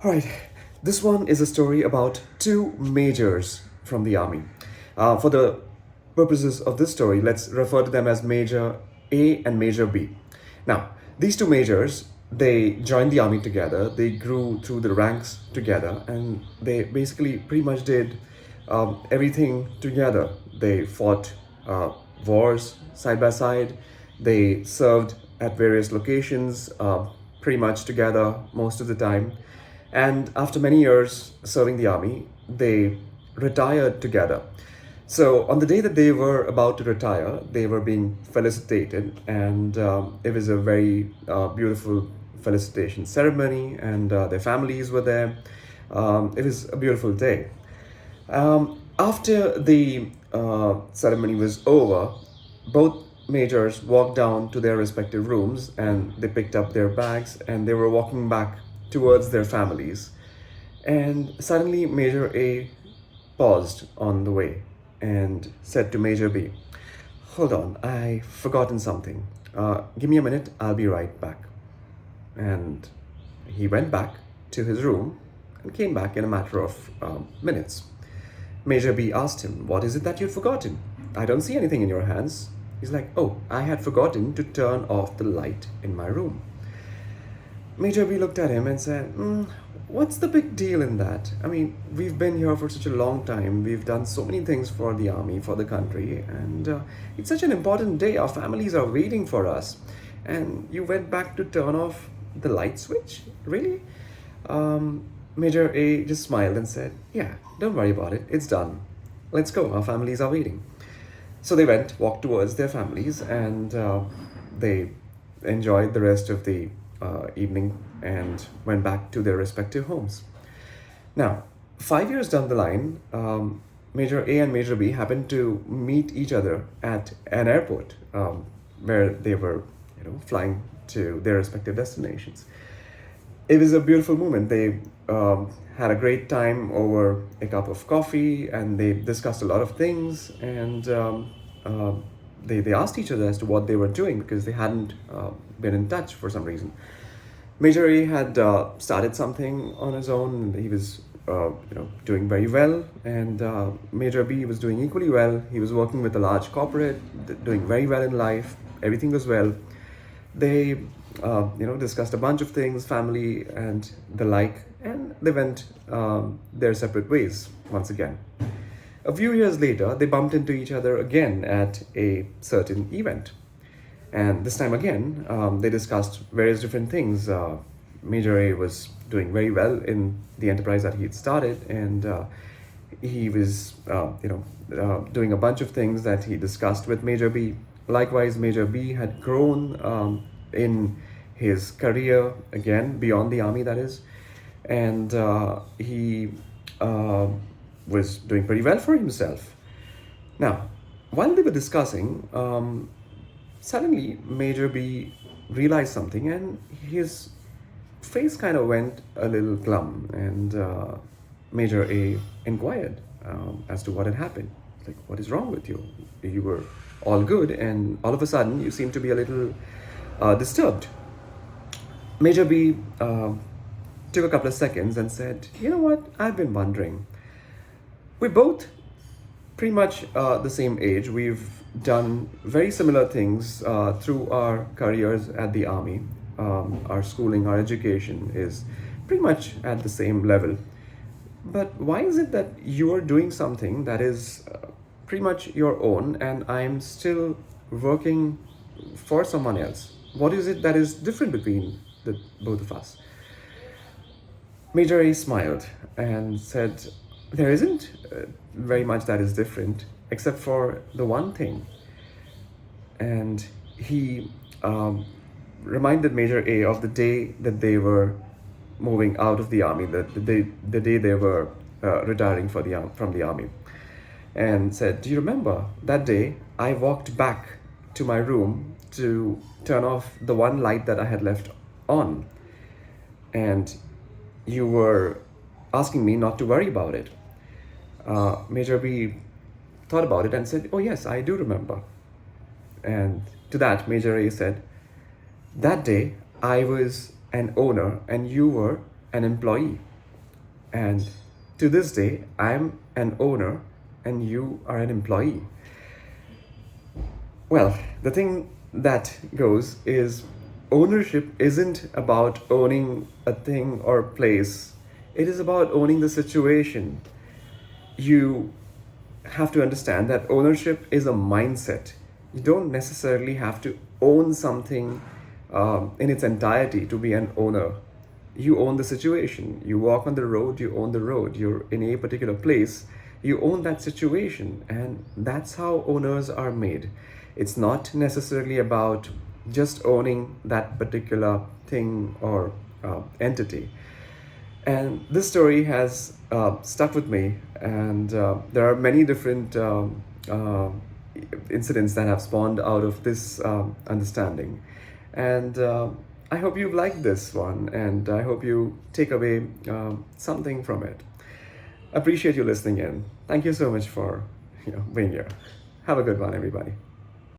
All right, this one is a story about two majors from the army. For the purposes of this story, let's refer to them as Major A and Major B. Now, these two majors, they joined the army together, they grew through the ranks together, and they basically pretty much did everything together. They fought wars side by side, they served at various locations pretty much together most of the time. And after many years serving the army, they retired together. So on the day that they were about to retire, they were being felicitated, and it was a very beautiful felicitation ceremony, and their families were there. It was a beautiful day. After the ceremony was over, both majors walked down to their respective rooms and they picked up their bags and they were walking back towards their families. And suddenly, Major A paused on the way and said to Major B, "Hold on, I've forgotten something. Give me a minute, I'll be right back." And he went back to his room and came back in a matter of minutes. Major B asked him, "What is it that you'd forgotten? I don't see anything in your hands." He's like, "Oh, I had forgotten to turn off the light in my room." Major B looked at him and said, "What's the big deal in that? I mean, we've been here for such a long time. We've done so many things for the army, for the country, and it's such an important day. Our families are waiting for us. And you went back to turn off the light switch? Really?" Major A just smiled and said, "Yeah, don't worry about it. It's done. Let's go. Our families are waiting." So they walked towards their families, and they enjoyed the rest of the evening and went back to their respective homes. Now, 5 years down the line, Major A and Major B happened to meet each other at an airport where they were, flying to their respective destinations. It was a beautiful moment. They had a great time over a cup of coffee and they discussed a lot of things, and they asked each other as to what they were doing because they hadn't been in touch for some reason. Major A had started something on his own. He was doing very well, and Major B was doing equally well. He was working with a large corporate, doing very well in life. Everything was well. They discussed a bunch of things, family and the like, and they went their separate ways once again. A few years later, they bumped into each other again at a certain event. And this time again, they discussed various different things. Major A was doing very well in the enterprise that he had started, and he was, doing a bunch of things that he discussed with Major B. Likewise, Major B had grown in his career again, beyond the army, that is, and he was doing pretty well for himself. Now, while they were discussing, suddenly Major B realized something and his face kind of went a little glum, and Major A inquired as to what had happened. Like, what is wrong with you? You were all good, and all of a sudden you seem to be a little disturbed. Major B took a couple of seconds and said, "You know what? I've been wondering. We're both pretty much the same age. We've done very similar things through our careers at the army. Our schooling, our education is pretty much at the same level. But why is it that you're doing something that is pretty much your own and I'm still working for someone else? What is it that is different between the both of us?" Major A smiled and said, "There isn't very much that is different, except for the one thing." And he reminded Major A of the day that they were moving out of the army, the day they were retiring from the army, and said, "Do you remember that day I walked back to my room to turn off the one light that I had left on? And you were asking me not to worry about it." Major B thought about it and said, "Oh, yes, I do remember." And to that, Major A said, "That day, I was an owner and you were an employee. And to this day, I'm an owner and you are an employee. Well, the thing that goes is ownership isn't about owning a thing or place, it is about owning the situation. You have to understand that ownership is a mindset. You don't necessarily have to own something in its entirety to be an owner. You own the situation. You walk on the road, you own the road. You're in a particular place, you own that situation. And that's how owners are made. It's not necessarily about just owning that particular thing or entity. And this story has stuck with me, and there are many different incidents that have spawned out of this understanding. And I hope you've liked this one, and I hope you take away something from it. Appreciate you listening in. Thank you so much for being here. Have a good one, everybody.